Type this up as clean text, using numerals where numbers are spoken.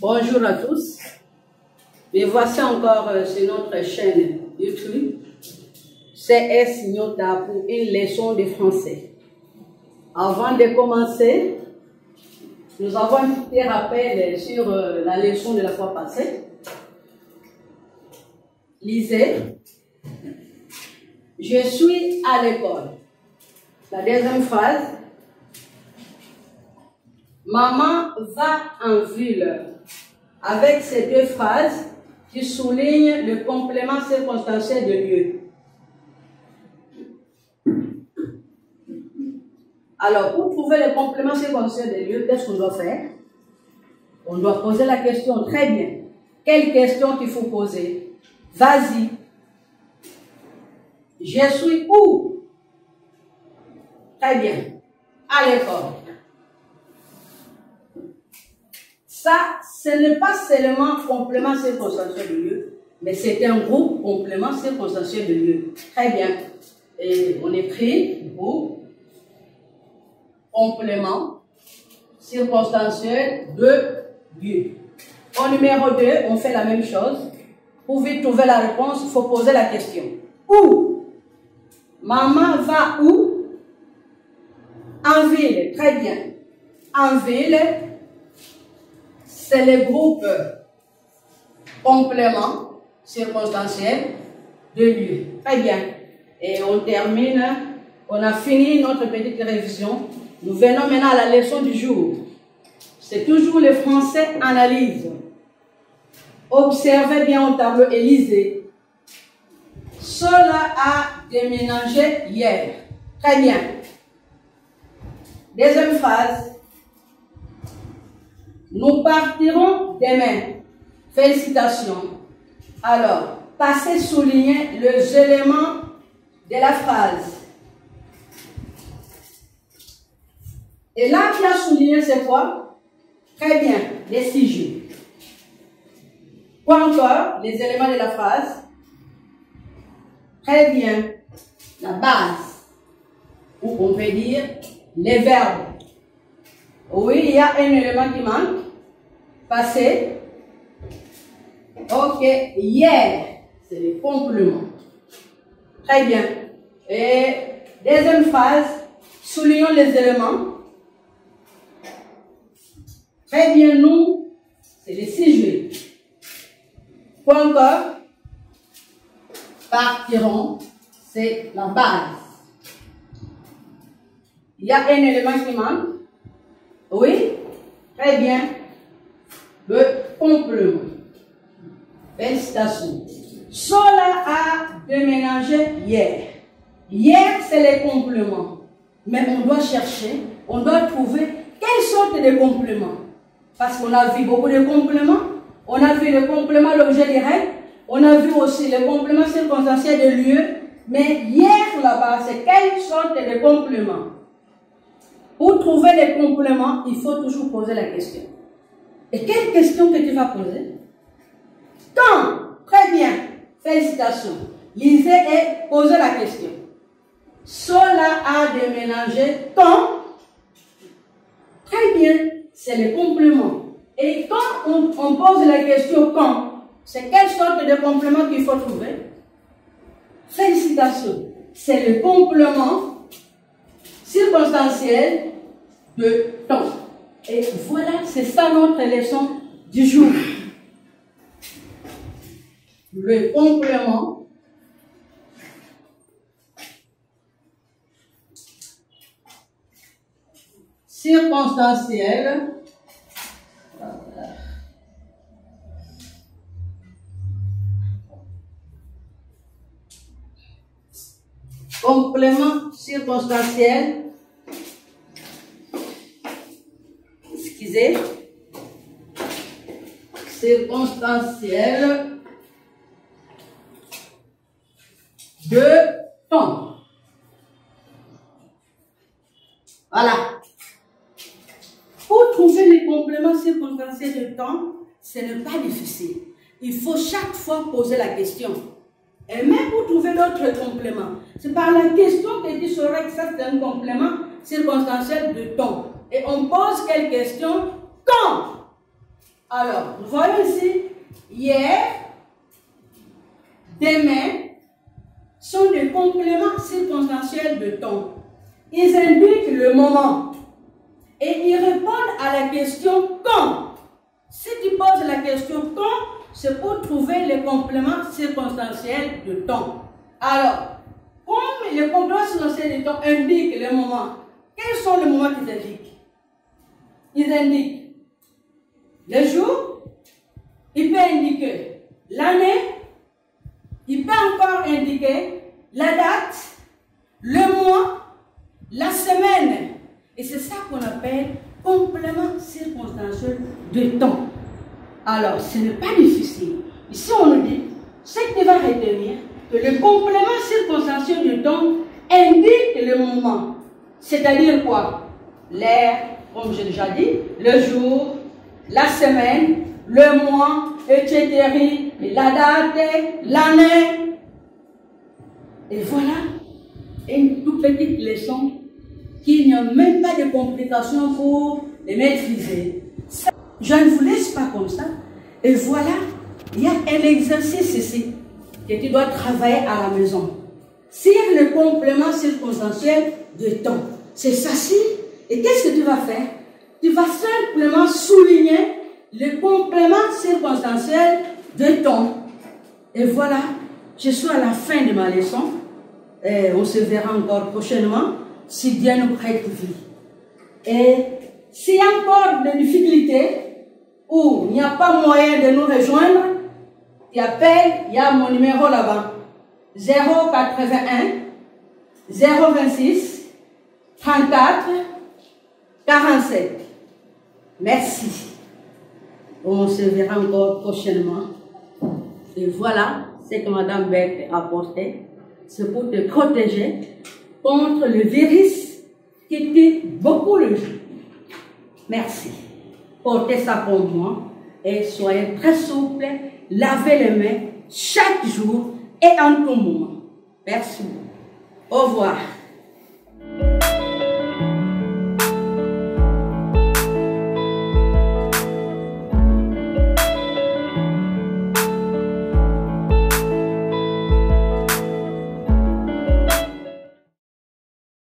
Bonjour à tous, me voici encore sur notre chaîne YouTube CS Nyota pour une leçon de français. Avant de commencer, nous avons un petit rappel sur la leçon de la fois passée. Lisez. Je suis à l'école. La deuxième phrase. Maman va en ville. Avec ces deux phrases qui soulignent le complément circonstanciel de lieu. Alors, pour trouver le complément circonstanciel de lieu, qu'est-ce qu'on doit faire? On doit poser la question. Très bien. Quelle question qu'il faut poser? Vas-y. Je suis où? Très bien. À l'école. Ça, ce n'est pas seulement complément circonstanciel de lieu, mais c'est un groupe complément circonstanciel de lieu. Très bien. Et on écrit groupe complément circonstanciel de lieu. Au numéro 2, on fait la même chose. Pour vite trouver la réponse, il faut poser la question. Où? Maman va où? En ville. Très bien. En ville. C'est le groupe complément circonstanciel de lieu. Très bien. Et on termine, on a fini notre petite révision. Nous venons maintenant à la leçon du jour. C'est toujours le français analyse. Observez bien au tableau et lisez. Cela a déménagé hier. Très bien. Deuxième phrase. Nous partirons demain. Félicitations. Alors, passez souligner les éléments de la phrase. Et là, qui a souligné, c'est quoi? Très bien, les sujets. Quoi encore? Les éléments de la phrase. Très bien, la base. Ou on peut dire les verbes. Oui, il y a un élément qui manque. Passé. Ok. Hier. C'est le complément. Très bien. Et deuxième phrase. Soulignons les éléments. Très bien, nous. C'est les sujets. Quoi encore? Partiront. C'est la base. Il y a un élément qui manque. Oui, très bien. Le complément. Félicitations. Cela a déménagé hier. Hier, c'est le complément. Mais on doit chercher, on doit trouver quelle sorte de complément. Parce qu'on a vu beaucoup de compléments. On a vu le complément l'objet direct. On a vu aussi le complément circonstanciel de lieu. Mais hier, là-bas, c'est quelle sorte de complément? Pour trouver les compléments, il faut toujours poser la question. Et quelle question que tu vas poser? Quand? Très bien. Félicitations. Lisez et posez la question. Cela a déménagé quand? Très bien. C'est le complément. Et quand on pose la question quand, c'est quelle sorte de complément qu'il faut trouver? Félicitations. C'est le complément circonstanciel de temps. Et voilà, c'est ça notre leçon du jour. Le complément circonstanciel circonstanciel de temps. Voilà. Pour trouver les compléments circonstanciels de temps, ce n'est pas difficile. Il faut chaque fois poser la question. Et même pour trouver d'autres compléments, c'est par la question que tu sauras que ça c'est un complément circonstanciel de ton. Et on pose quelle question? Quand? Alors, nous voyons ici, hier, demain, sont des compléments circonstanciels de temps. Ils indiquent le moment et ils répondent à la question quand. Si tu poses la question quand, c'est pour trouver les compléments circonstanciels de temps. Alors, comme les compléments circonstanciels de temps indiquent le moment, quels sont les moments qu'ils indiquent? Ils indiquent le jour, il peut indiquer l'année, il peut encore indiquer la date, le mois, la semaine. Et c'est ça qu'on appelle complément circonstanciel de temps. Alors, ce n'est pas difficile. Ici, on nous dit, ce que tu vas retenir, que le complément circonstanciel de temps indique le moment. C'est-à-dire quoi? L'heure, comme j'ai déjà dit, le jour, la semaine, le mois, etc., la date, l'année. Et voilà une toute petite leçon qu'il n'y a même pas de complications pour les maîtriser. Ça, je ne vous laisse pas comme ça. Et voilà, il y a un exercice ici que tu dois travailler à la maison. Sur le complément circonstanciel de temps. C'est facile. Et qu'est-ce que tu vas faire? Tu vas simplement souligner le complément circonstanciel de temps. Et voilà, je suis à la fin de ma leçon. Et on se verra encore prochainement, si Dieu nous prête vie. Et s'il y a encore des difficultés, ou il n'y a pas moyen de nous rejoindre, tu appelles, il y a mon numéro là-bas. 081 026 34 47. Merci. On se verra encore prochainement. Et voilà ce que Madame Beck a apporté. C'est pour te protéger contre le virus qui tue beaucoup le jeu. Merci. Portez ça pour moi et soyez très souple. Lavez les mains chaque jour et en tout moment. Merci. Au revoir.